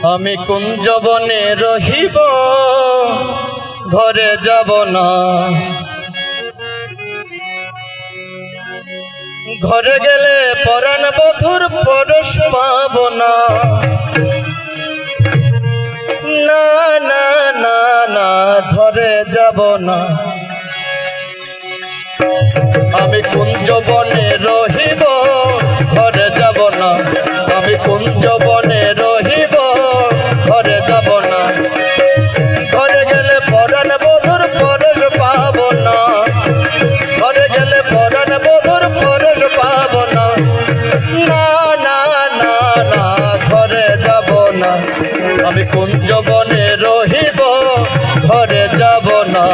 আমি কুঞ্জবনে রহিব ঘরে যাব না, ঘরে গেলে পরাণ বধুর পরশ পাব না। না না না না ঘরে যাব না, আমি কুঞ্জবনে রহিব ঘরে যাব না, আমি কুঞ্জবনে রহিব ঘরে যাব না, ঘরে গেলে পরাণ বধুর পরশ পাব না, ঘরে গেলে পরাণ বধুর পরশ পাব না। না না না না ঘরে যাব না, আমি কুঞ্জবনে রহিব ঘরে যাব না।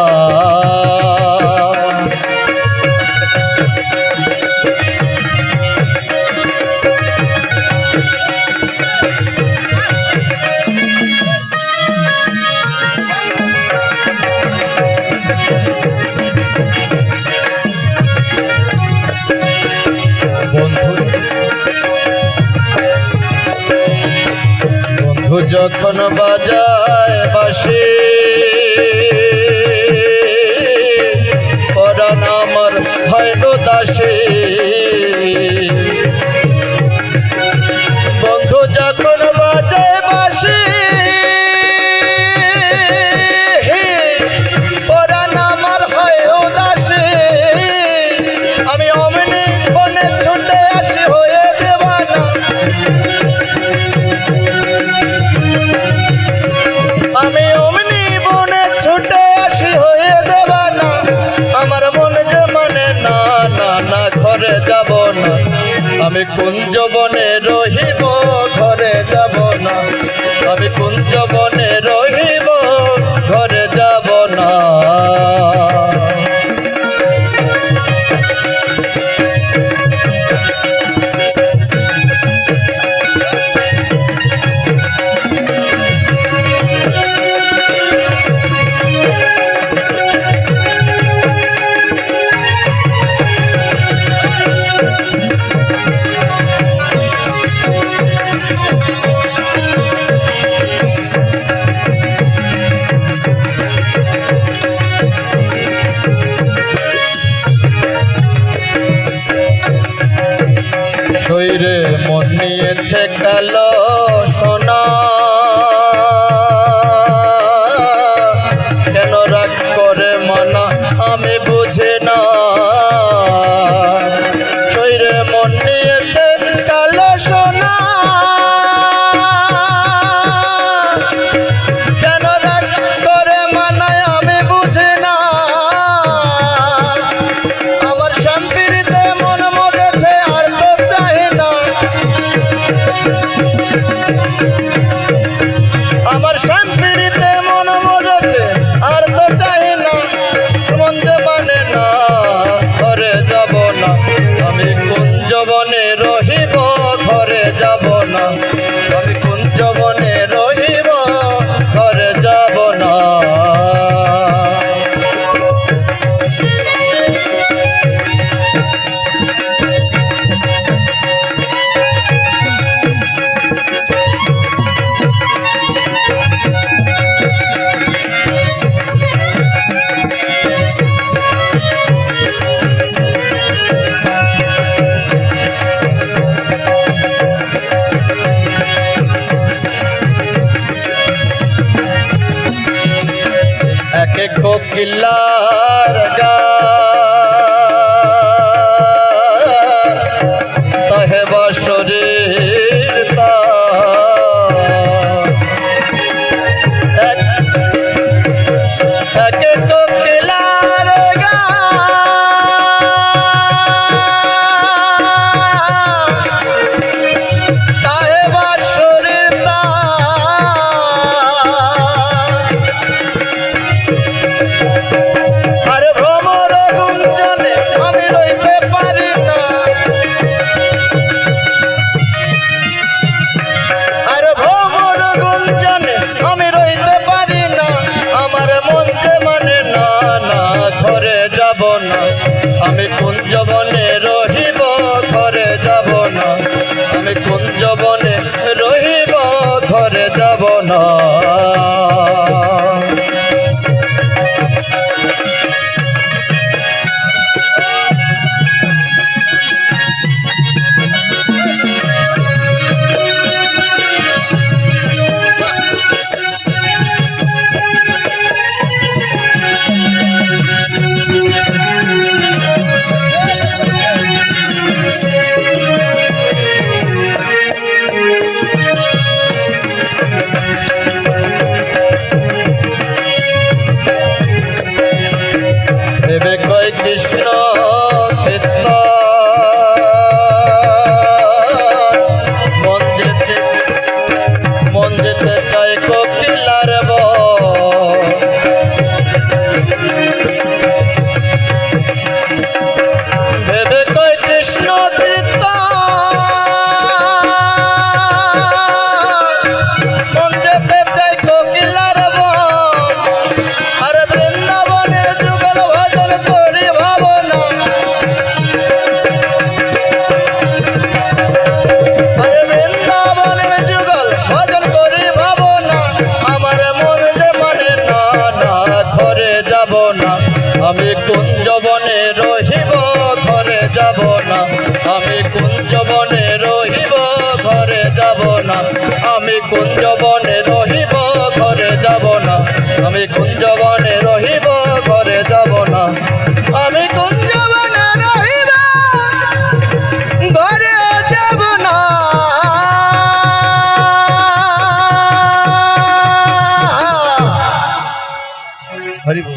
বন্ধু যখন বাজায় বাঁশি, পরাণ আমার হয় উদাসী। বন্ধু যখন বাজায় বাঁশি, পরাণ আমার হয় উদাসী। আমি অমনি বনে ছুটে আসি হয়ে দেওয়ানা, আমি অমনি বনে ছুটে আসি হয়ে দেওয়ানা। আমার মন যে মানে না না না ঘরে যাব না, আমি কুঞ্জবনে রহিব ঘরে যাব না, আমি কুঞ্জবনে রহিব ঘরে যাব না। শরীরে মন নিয়েছে কালো সোনা, কেন রাগ করে মানা আমি বুঝি না। শরীরে মন নিয়েছে কালো সোনা, কেন রাগ করে মানায় আমি বুঝি না। আমার শাম্পিরিতে মন মজেছে আর তো চাই না, আমার শাম্পিরিতে মন মজেছে আর তো চাই না। মন যে মানে না ঘরে যাব না, আমি কুঞ্জবনে রহিব ঘরে যাব না, আমি কুঞ্জবনে রহিব ঘরে যাব না। একে কোকিলার গান তাহে বাঁশরীর তান, একে কোকিলার গান তাহে বাঁশরীর তান। আরে ভ্রমর ঘরে যাব না। ভেবে কয় কৃষ্ণ কীর্তন মন যেতে চাই কোকিলার ভেবে কয় কৃষ্ণ কীর্তন মন যেতে চাই কোকিলার আর বৃন্দাবনে যুগল ভজন করি ভাবনা। আরে বৃন্দাবনের যুগল ভজন করি ভাবনা। আমার মন যে মানে না না ঘরে যাব না। আমি কুঞ্জবনে রহিব ঘরে যাব না। আমি কুঞ্জবনে রহিব ঘরে যাব না। আমি কুঞ্জবনে রহিব ঘরে যাব না। আমি কুঞ্জবনে রহিব ঘরে যাব না। আমি কুঞ্জবনে রহিব ঘরে যাব না। হরি বল।